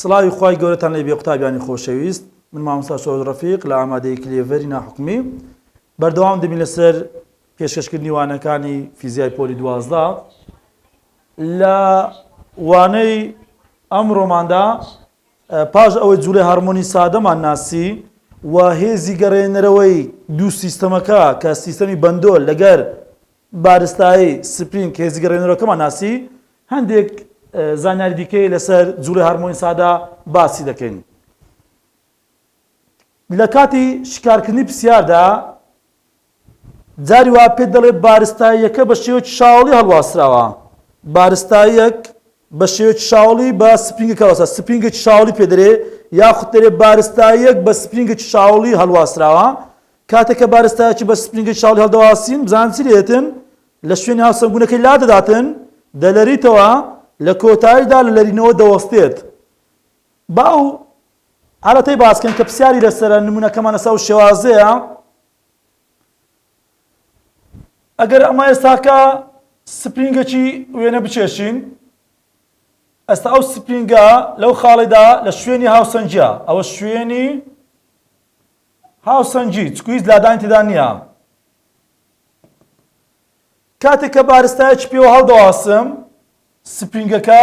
سڵاوی خوای گەورەتان لێبێ قوتابیانی خۆشەویست، من مامۆستا سۆز ڕەفیق لە ئامادەیەکی کلێڤەری ناحوکمی بەردەوام دەبین لەسەر پێشکەشکردنی وانەکانی فیزیای پۆلی 12 لە وانەی ئەمڕۆماندا پاش ئەوەی جوولەی هارمۆنی سادەمان ناسی و هێزی گەڕێنەرەوەی دوو سیستەمەکە کە سیستەمی بەندۆل لەگەر بارستایی سپرینگ هێزی گەڕێنەرەوەکەمان ناسی هەندێک زانیاری دیکەی لەسەر جوولەی هارمۆنی سادا باسی دەکەین. لە کاتی شکارکردنی پرسیاردا جاری وا پێت دەڵێ بارستاییەکە بە شێوەیەکی شاوەڵی هەڵواسراوە. بارستاییەک بە شێوەیەکی شاوەڵی بە سپرینگێک هەڵواسراوە. سپرینگێکی شاوەڵی پێدەرێ یاخود دەرێ بارستاییەک بە سپرینگێکی شاوەڵی هەڵواسراوە. کاتێک کە بارستایەکی بە سپرینگێکی شاوەڵی هەڵدەواسین بزانن چی دێتن؟ لە شوێنی هاوسەنگونەکەی لا دەداتن، دەلەریتەوە، لە کۆتاییدا لە لەرینەوە دەوەستێت. باو حالەتەی باسکەن کە پرسیاری لەسەر نمونەکەمان لەسەر ئەو شێوازەیە. ئەگەر ئەمە ئێستاکە سپرینگێکی وێنە بچێشین، ئەستا ئەو سپرینگە لەو خاڵیدا لە شوێنی هاوسەنجە، ئەوە شوێنی هاوسەنجی چکویز لادانی تێدا نییە. کاتێک کە بارستایەکی پێوە هەڵدەواسم سپرینگەکە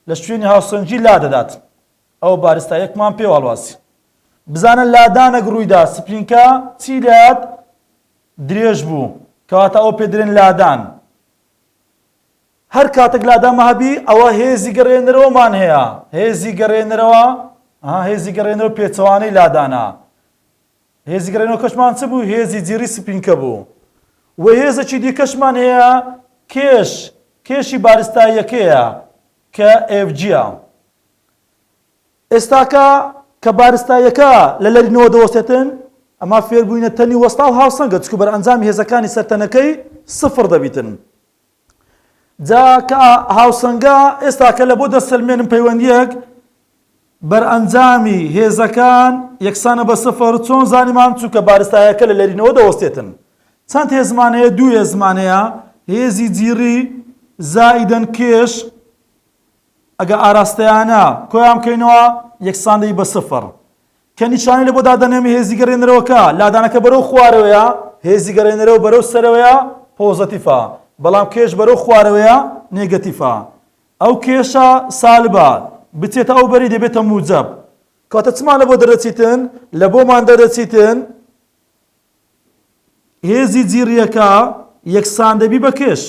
لە شوێنی هاوسەنجی لا دەدات، ئەو بارستایەکمان پێوە هەڵواسی. بزانە لادانێک ڕوویدا سپرینگەکە چی لات؟ درێژ بوو، کەواتە ئەو پێ دەڵێن لادان. هەر کاتێک لادان هەبی ئەوە هێزی گەڕێنەرەوەمان هەیە. هێزی گەڕێنەرەوە پێچەوانەی لادانە. هێزی گەڕێنەوە کەشمان چ بوو؟ هێزی جیری سپرینگەکە بوو. و هێزێکی دیکەشمان هەیە کێشی بارستاییەکەیە کە FGە. ئێستاکە کە بارستاییەکە لە لەرینەوە دەوەستێتن، ئەما فێربووینە تەنی وەستا و هاوسەنگە، چکە بەرئەنجامی هێزەکانی سەرتەنەکەی سفر دەبیتن. جا کە هاوسەنگە ئێستاکە لە بۆ دەسەلمێنن پەیوەندیەک بەرئەنجامی هێزەکان یەکسانە بە سفر. چۆن زانیمان؟ چونکە بارستاییەکە لە لەرینەوە دەوەستێتن. چەند هێزمان هەیە؟ دوو هێزمان هەیە، هێزی جیری زائیدەن کێش. ئەگە ئاراستەیانە کۆیان بکەینەوە یەکسان دەی بە سفر. کە نیشانەی لە بۆ دادەنێمی هێزی گەڕێنەرەوەکە لادانەکە بەرەو خوارەوەیە، هێزی گەڕێنەرەوە بەرەو سەرەوەیە پۆزەتیفە، بەڵام کێش بەرەو خوارەوەیە نێگەتیفە. ئەو کێشە سالبە بچێتە ئەو بەری دەبێتە موجەب. کاتە چمان لە بۆ دەرەچیتن؟ لە بۆمان دەرەچیتن هێزی جیریەکە یەکسان دەبی بە کێش.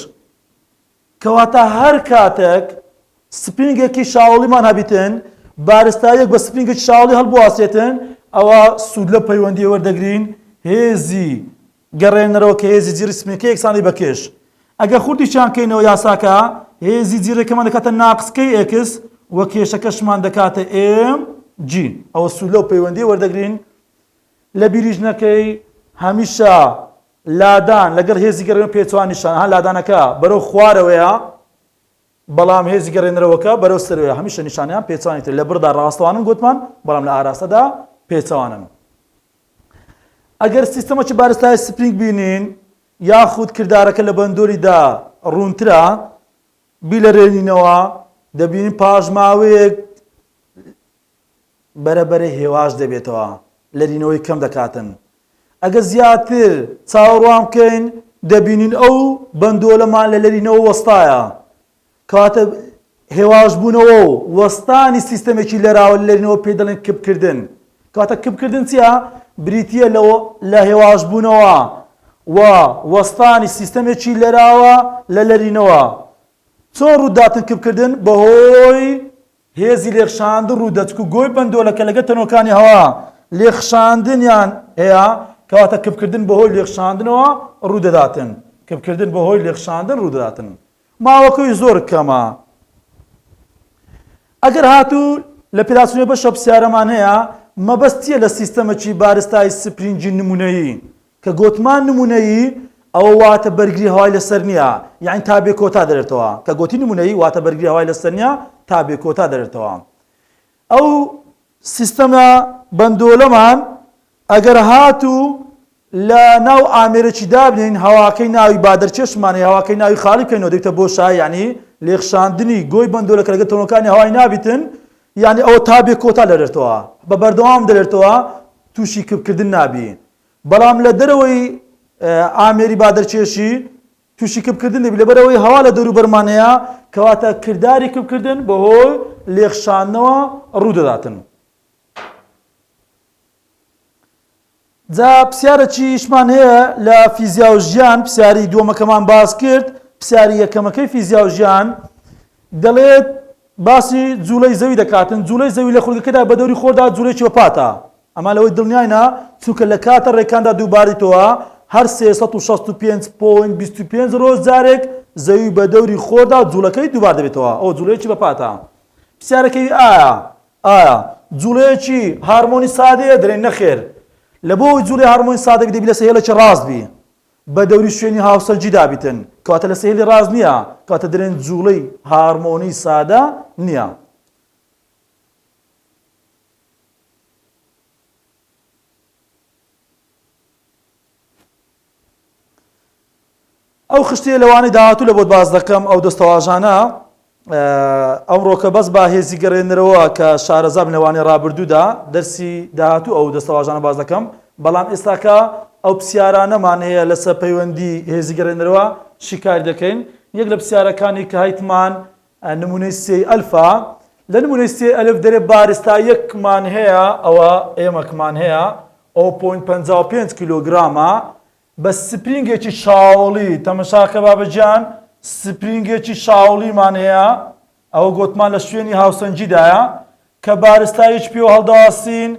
کەواتە هەر کاتێک سپرینگێکی شاوەڵیمان هەبیتن، بارستایەک بە سپرینگێکی شاوەڵی هەڵبواسێتن، ئەوە سوود لە پەیوەندی وەردەگرین هێزی گەڕێنەرەوە کە هێزی جیری سپرینگەکە یەکسانی بە کێش. ئەگە خوردیشان کەینەوە یاساکە هێزی جیرەکەمان دەکاتە ناقسکەی X و کێشەکەشمان دەکاتە MG. ئەوە سوود لەو پەیوەندی وەردەگرین. لە بیریش نەکەی هەمیشە لادان لەگەڵ هێزی گەڕێنەوە پێچوانیشان لادانەکە بەرەو خوارەوەیە، بەڵام هێزی گەڕێنەرەوەکە بەرەو سەرەوەیە. هەمیشە نیشانیان پێچوانیتر. لە بردا ڕاستەوانن گوتمان، بەڵام لە ئاراستەدا پێچەوانن. ئەگەر سیستەمەکی بارستای سپرینگ بینین یاخود کردارەکە لە بەندۆریدا ڕوونترە بیلەرێنینەوە، دەبینین پاژماوەیەک بەرەبەرە هێواش دەبێتەوە، لەرینەوەی کەم دەکاتن. ئەگە زیاتر چاوەڕوان بکەین دەبینین ئەو بەندۆلەمان لە لەرینەوە وەستایە. کاتە هێواش بوونەوە و وەستانی سیستەمێکی لەراوە لەرینەوە پێ دەڵێن کبکردن. کاتە کبکردن چییە؟ بریتیە لە هێواش بوونەوە و وەستانی سیستەمێکی لەراوە لە لەرینەوە. چۆن ڕووداتن کبکردن؟ بەهۆی هێزی لێخشاندن ڕوودەچک و گۆی بەندۆلەکە لەگە تەنۆکانی هەوا لێخشاندنیان هەیە، کەواتە کبکردن بەهۆی لێخشاندنەوە ڕوودەداتن. کبکردن بەهۆی لێخشاندن ڕوودەداتن. ماوەکەی زۆر کەمە. ئەگەر هاتوو لە پێداچوونێ بەشە پرسیارەمان هەیە مەبەستیە لە سیستەمەکی بارستای سپرینجی نمونەیی، کە گوتمان نمونەیی ئەوە واتە بەرگری هەوای لەسەر نییە، یعنی تا بێ کۆتا دەرێتەوە. کە گوتی نمونەیی واتە بەرگری هەوای لەسەر نییە تا بێ کۆتا دەرێتەوە. ئەو سیستەمە بەندۆلەمان ئەگەر هاتوو لە ناو ئامێرەی دابنین هەواکەی ناوی بادرچێشمانێ، هەواکەی ناوی خاڵی بکەینەوە دەیتە بۆ شای، یعنی لێخشاندنی گۆی بەندۆلەکە لەگەڵ تەنۆکانی هەوای نابیتن، یعنی ئەوە تا بێ کۆتا لەدەرێتەوە بە بەردەوام دەرێتەوە تووشی کبکردن نابی بەڵام لە دەرەوەی ئامێری بادەرچێشی تووشی کبکردن دەبی لەبەرەوەی هەوا لە دەور و بەرمانەیە کەواتە کردداری کبکردن بەهۆی لێخشانەوە ڕوودەداتن. جا پرسیارە چیشمان هەیە لە فیزیا و ژیان پرسیاری دووەمەکەمان باس کرد پرسیاری یەکەمەکەی فیزیا و ژیان دەڵێت باسی جوولەی زەوی دەکاتن جوولەی زەوی لە خولگەکەدا بە دەوری خۆردا جوولەیەکی بەپاتە ئەما لەوەی دڵنیایە چونکە لە کاتە ڕێکاندا دووباریتەوە هەر 365.25 ڕۆژ جارێک زەوی بە دەوری خۆردا جوولەکەی دووبار دەبێتەوە ئەو جوولەیەکی بەپاتە. پرسیارەکەی ئایا جوولەیەکی هارمۆنی سادەیە دەڵێن نەخێر لە بۆ جوولەی هارمۆنی سادە دەبی لە سەهێلێکی ڕاست بی بە دەوری شوێنی هاوسەرجی دابیتن کەواتە لە سەهێلی ڕاست نییە کەواتە دەڵێن جوولەی هارمۆنی سادە نییە. ئەو خشتەیە لەوانەی داهاتوو لە بۆت باز دەکەم ئەو دەستەواژانە ئەمڕۆکە بەس با هێزی گەڕێنەرەوە کە شارەزاب لەوانەی ڕابردوودا دەرسی داهاتوو ئەو دەستەواژانە باز دەکەم بەڵام ئێستاکە ئەو پرسیارانەمان هەیە لەسەر پەیوەندی هێزی گەڕێنەرەوە شیکار دەکەین. یەک لە پرسیارەکانی کە هایتمان نمونەی سێ ئەلفا لە نمونەی سێ ئەلف دەرێ بارستایەکمان هەیە ئەوە ئێمەکمان هەیە 0.55 کیلۆگرامە بە سپرینگێکی شاوڵی تەمەشاکە بابەجیان سپرینگێکی شاوڵیمان هەیە ئەوە گوتمان لە شوێنی هاوسەنجیدایە کە بارستاییش پێوە هەڵداواسین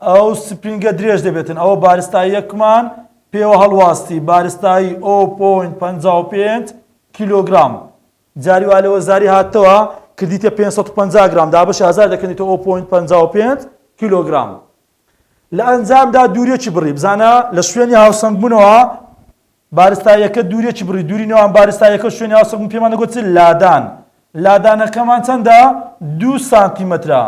ئەو سپرینگە درێژ دەبێتن ئەوە بارستاییەکمان پێوە هەڵواستی بارستایی 0.55 کیلۆگرام جاری وا لەوە زاری هاتەوە کردیتە 550 گرام دابش 1000 دەکەنیتە 0.55 کیلۆگرام. لە ئەنجامدا دوورێکی بڕی بزانە لە شوێنی هاوسەنگبوونەوە بارستاییەکە دوورێکی بڕی دووری نێوان بارستاییەکە شوێنی هاوسەنگبوون پێمان دەگوت لادان لادانەکەمان چەندە 2 سانتیمەترە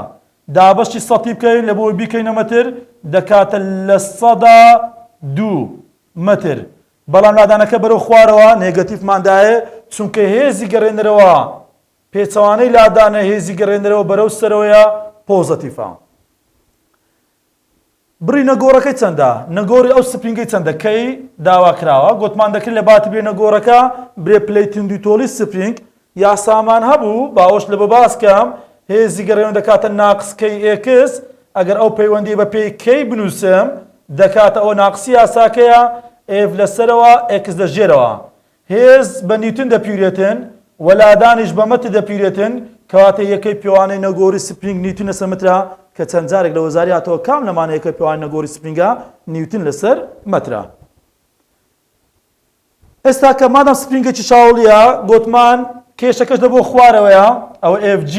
دابەشی سەتی بکەین لە بۆی بیکەینە مەتر دەکاتە لە 102 مەتر بەڵام لادانەکە بەرەو خوارەوە نێگەتیفماندایە چونکە هێزی گەڕێنەرەوە پێچەوانەی لادانە هێزی گەڕێنەرەوە بەرەو سەرەوەیە پۆزەتیفە. بڕی نەگۆڕەکەی چەندە نەگۆڕی ئەو سپرینگەی چەندەکەی داوا کراوە گوتمان دەکرد لە باتی بێ نەگۆڕەکە برێ پلەی تندوتۆڵی سپرینگ یا سامان هەبوو باوەش لە بە باسکەم هێزی گەڕێنەوە دەکاتە ناقسکەی ئێکس ئەگەر ئەو پەیوەندی بە پێی کەی بنووسم دەکاتە ئەو ناقسی یاساکەیە ئف لەسەرەوە ئێکس دەژێرەوە هێز بە نیوتن دەپیورێتن وەلادانیش بە مەتر دەپیورێتن کەواتە یەکەی پێوانەی نەگۆڕی سپرینگ نیوتن لەسەر مەترە کە چەند جارێک لە وەزاری هاتەوە کام لەمانەیەکە پێوانی نەگۆڕی سپرینگە نیوتن لەسەر مەترە. ئێستا کە مادام سپرینگێکی شاوڵیە گوتمان کێشەکەش دەبۆ خوارەوەیە ئەوە FG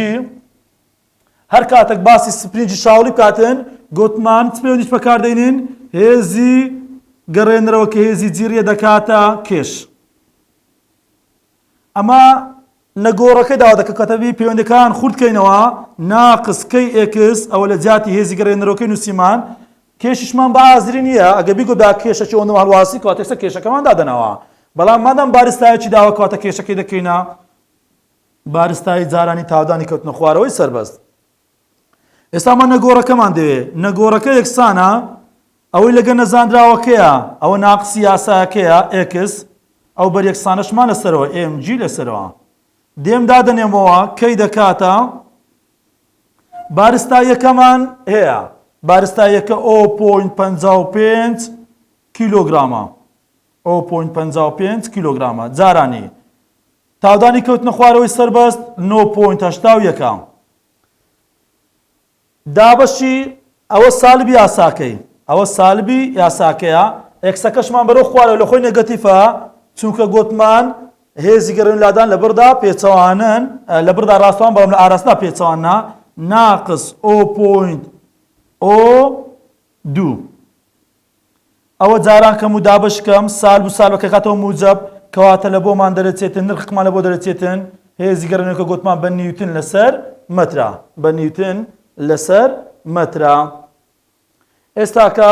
هەر کاتێک باسی سپرینگی شاوڵی بکاتن گوتمان چ پەیوەندیش بەکاردێنین هێزی گەڕێنەرەوە کە هێزی جیریە دەکاتە کێش. ئەمە نەگۆڕەکەی داوا دەکە کەتەبی پەیوەندەکان خوردکەینەوە ناقس کەی ئێکس ئەوە لە جیاتی هێزی گەڕێنەرەوەکەی نووسیمان کێششمان بە ئازری نییە ئەگە بیگودا کێشەکی ئەوەندە هەڵواسی کاتێستا کێشەکەمان دادەنەوە بەڵام مادام بارستایەکی داوە کاتە کێشەکەی دەکەینە بارستایی جارانی تاودانی کەوتنە خوارەوەی سەربەست. ئێستامان نەگۆڕەکەمان دەوێت نەگۆڕەکە یەکسانە ئەوەی لەگە نەزانراوەکەیە ئەوە ناقسی یاسایەکەیە ئێکس ئەو بەریەکسانەشمان لەسەرەوە MG لەسەرەوە دێم دادەنێمەوە کەی دەکاتە بارستاییەکەمان هەیە بارستاییەکە 0.55 کیلۆگرامە 0.55 کیلۆگرامە جارانی تاودانی کەوتنە خوارەوەی سەربەست 9.81 دابەشی ئەوە سالبی یاساکەی ئەوە سالبی یاساکەیە ئێکسەکەشمان بەرەو خوارەوە لە خۆی نێگەتیفە چونکە گوتمان هێزی گەڕێن لادان لە بڕدا پێچەوانن لە بڕدا ڕاستوان بەڵام لە ئاراستدا پێچەوانە ناقس 0.02 ئەوە جاران کەم و دابشکەم سال و سالبەکە کاتەوە موجب کەواتە لە بۆمان دەرەچێتن نرخمان لە بۆ دەرەچێتن هێزی گەڕێنەوەکە گوتمان بە نیوتن لەسەر مەترا بە نیوتن لەسەر مەترا. ئێستاکە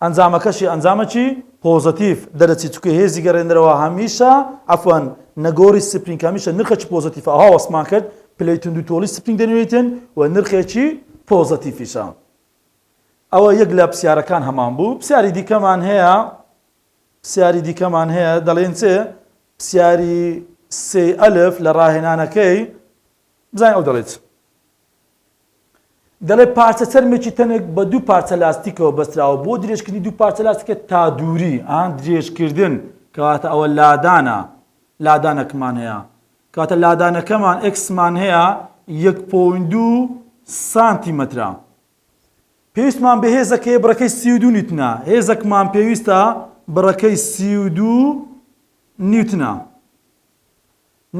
ئەنجامەکەشی ئەنجامەکی پۆزتیف دەرەچی چکە هێزی گەڕێنەرەوە هەمیشە ئەفوان نەگۆڕی سپرینگ هەمیشە نرخەکی پۆزتیفە ئەوها وەسمان کرد پلەی تند و تۆڵی سپرینگ دەنوێتن و نرخێکی پۆزەتیفیشە. ئەوە یەک لە پرسیارەکان هەمان بوو. پرسیاری دیکەمان هەیە دەڵێن چێ پرسیاری سێ ئەلف لە ڕاهێنانەکەی بزانین ئەو دەڵێت دەڵێ پارچە چەرمێکی تەنێک بە دوو پارچە لاستیکەوە بەستراوە بۆ درێژکردنی دوو پارچە لاستیکە تا دووری درێژکردن کەواتە ئەوە لادانەکمان هەیە کەواتە لادانەکەمان ئێکسمان هەیە 1.2 سانتیمەترە. پێویستمان بە هێزەکەی بڕەکەی 32 نیوتنە. هێزەکمان پێویستە بڕەکەی 32 نیوتنە.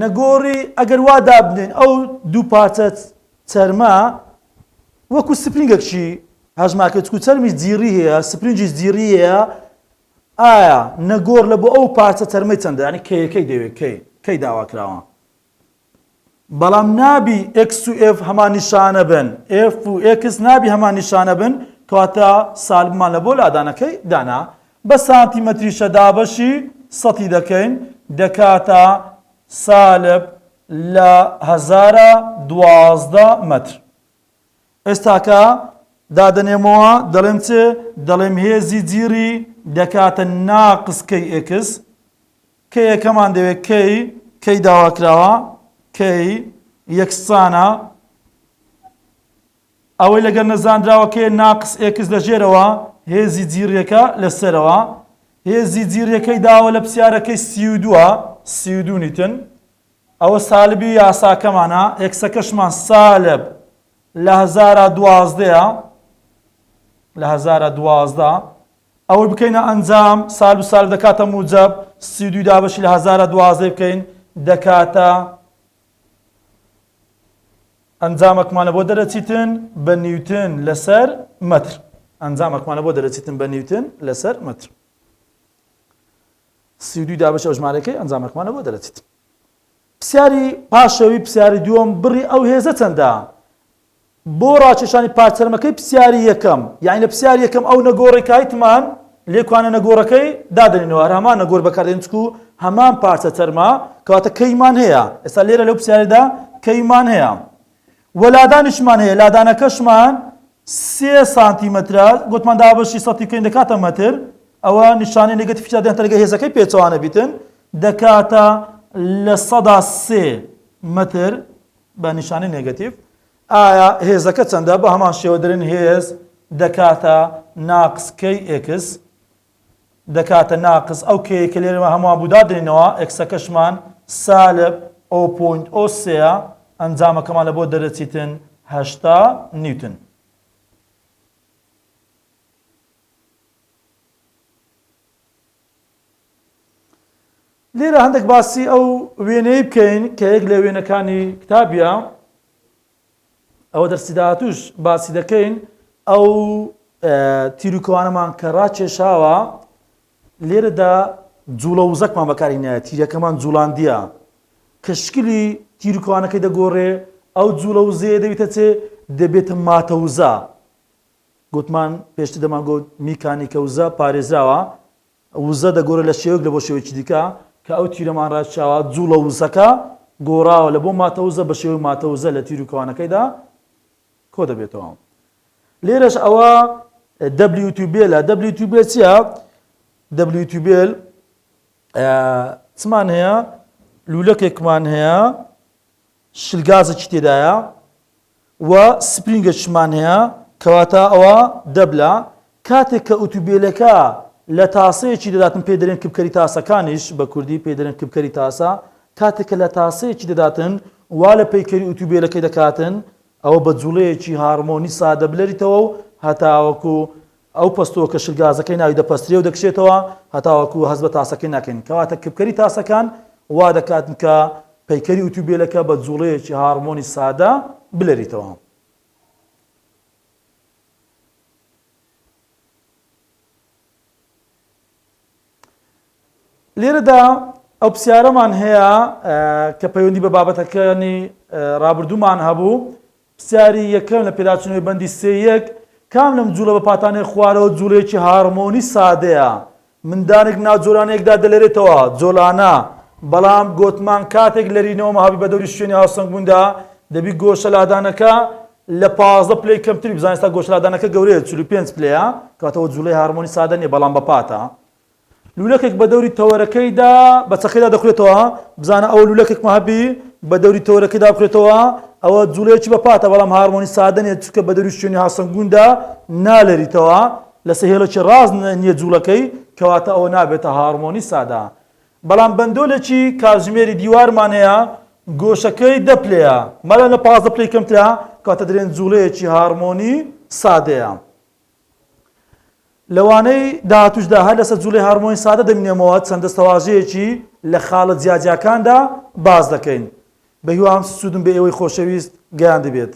نەگۆڕی ئەگەر وا دابنێن ئەو دوو پارچە چەرمە وەکو سپرینگێکی هەژماکە چکو چەرمی جیری هەیە سپرینجی جیری هەیە ئایا نەگۆڕ لە بۆ ئەو پارچە چەرمەی چەندە ینی کەیەکەی دەوێت کەی داواکراوە بەڵام نابی x و f هەمان نیشانە بن f و x نابی هەمان نیشانە بن کەواتە سالبمان لە بۆ لادانەکەی دانا بە سانتیمەتریشە دابەشی سەتی دەکەین دەکاتە سالب لە 1012 مەتر. ئێستاکە دادەنێمەوە دەڵێم چێ دەڵێم هێزی جیری دەکاتە ناقس کەی ئێکس کەی یەکەمان دەوێت کەی داواکراوە کەی یەکسانە ئەوەی لەگەر نەزانراوە کەی ناقس ئێکس لەژێرەوە هێزی جیریەکە لەسەرەوە هێزی جیریەکەی داوە لە پرسیارەکەی 32 نیتن ئەوە سالبی یاساکەمانە ئێکسەکەشمان سالب لە 1012 ئەوە بکەینە ئەنجام سالب و سالب دەکاتە موجب 32 دابەشی لە 1012 بکەین دەکاتە ئەنجامەکمانە بۆ دەرەچیتن بە نیوتن لەسەر مەتر. ئەنجامەکمانە بۆ دەرەچیتن بە نیوتن لەسەر مەتر. 32 دابەشی ئەو ژمارەکەی ئەنجامەکمانە بۆ دەرەچیت. پرسیاری پاشەوی پرسیاری دووەم بڕی ئەو هێزە چەندە؟ بۆ ڕاکێشانی پارچەرمەکەی پرسیاری یەکەم یعنی لە پرسیاری یەکەم ئەو نەگۆڕی کایتمان لێکوانە نەگۆڕەکەی دادەنینەوە هەمان نەگۆڕ بەکاردێن چکو هەمان پارچە چەرمە کەواتە کەیمان هەیە ئێستا لێرە لەو پرسیاریدا کەیمان هەیە وەلادانیشمان هەیە لادانەکەشمان 3 سانتیمەترە گوتمان دابەشی سەتی بکەین دەکاتە مەتر ئەوە نیشانەی نێگەتیڤیشە دێنێتە لەگەڵ هێزەکەی پێچەوانە بیتن دەکاتە لە 103 مەتر بە نیشانەی نێگەتیڤ. ئایا هێزەکە چەندە بە هەمان شێوە دەرێن هێز دەکاتە ناقس کەی ئێکس دەکاتە ناقس ئەو کەیە کە لێرەوە هەمووان بوو دادرێنەوە ئێکسەکەشمان سالب 0.03 ئەنجامەکەمان لە بۆ دەرەچیتن 80 نیوتن. لێرە هەندێک باسی ئەو وێنەی بکەین کە یەک لە وێنەکانی کتابیە ئەوە دەرسی داهاتووش باسی دەکەین ئەو تیرروکەوانەمان کە ڕاکێشاوە لێرەدا جوڵە وزەکمان بەکارهێنایە تیرەکەمان جوڵاندیە کە شکلی تیرروکەوانەکەی دەگۆڕێ ئەو جوڵە وزەیە دەبێتە چێ دەبێتە ماتەوزە گوتمان پێشتر دەمان گوت میکانیکە وزە پارێزراوە وزە دەگۆڕێ لە شێوەیەک لە بۆ شێوەیەکی دیکە کە ئەو تیرەمان ڕاکێشاوە جوڵە وزەکە گۆڕاوە لە بۆ ماتەوزە بە شێوەی ماتەوزە لە تیرروکەوانەکەیدا کۆ دەبێتەوە. لێرەش ئەوە WTBL WTBL چییە؟ WTBL چمان هەیە لولەکێکمان هەیە شلگازێکی تێدایە و سپرینگەشمان هەیە کەواتە ئەوە دەبلە کاتێک کە ئۆتوبیلەکە لە تاسەیەکی دەداتن پێ دەرێن کبکەری تاسەکانیش بە کوردی پێ دەرێن کبکەری تاسە کاتێک کە لە تاسەیەکی دەداتن وا لە پەیکەری ئۆتوبیلەکەی دەکاتن ئەوە بە جوڵەیەکی هارمۆنی سادە بلەریتەوە و هەتاوەکو ئەو پستەوە کە شلگازەکەی ناوی دەپەسترێ و دەکشێتەوە هەتاوەکو هەست بە تاسەکەی ناکەین کەواتە کبکەری تاسەکان وا دەکاتن کە پەیکەری ئۆتوبیلەکە بە جوڵەیەکی هارمۆنی سادە بلەریتەوە. لێرەدا ئەو پرسیارەمان هەیە کە پەیوەندی بە بابەتەکانی ڕابردوومان هەبوو پرسیاری یەکەم لە پێداچوونەوەی بەندی 3.1 کام لەم جوڵە بە پاتانەی خوارەوە جوڵەیەکی هارمۆنی سادەیە مندانێک ناوجۆرانەیەکدا دەلێرێتەوە جۆلانە بەڵام گوتمان کاتێک لەرینەوە مەهابی بە دەوری شوێنی هاوسەنگ بووندا دەبی گۆشە لادانەکە لە 15 پلەی کەمتری بزانین ئێستا گۆشە لادانەکە گەورەیە 45 پلەیە کاتەوە جوڵەی هارمۆنی سادە نیە بەڵام بە پاتە لولەکێک بە دەوری تەوەرەکەیدا بە چەقەیدا دەخورێتەوە بزانە ئەو لولەکێک مەهەبی بە دەوری تەوەرەکەیدا بخورێتەوە ئەوە جوڵەیەکی بە پاتە بەڵام هارمۆنی سادە نیە چونکە بە دەوری شوێنی هاسەنگوندا نالەریتەوە لەسەر هێڵێکی ڕاست نییە جوڵەکەی کەواتە ئەوە نابێتە هارمۆنی سادە بەڵام بەندۆلێکی کاتژمێری دیوارمانەیە گۆشەکەی 10 پلەیە مەلا لە 15 پلەی کەمترە کاتە دەرێن جوڵەیەکی هارمۆنی سادەیە لەوانەی داهاتووشدا هەر لەسەر جوڵەی هارمۆنی سادە دەبینێمەوە چەند دەستەواژەیەکی لە خاڵە جیاجیاکاندا باز دەکەین بە هیوام سوودم بە ئێوەی خۆشەویست گەیان دەبێت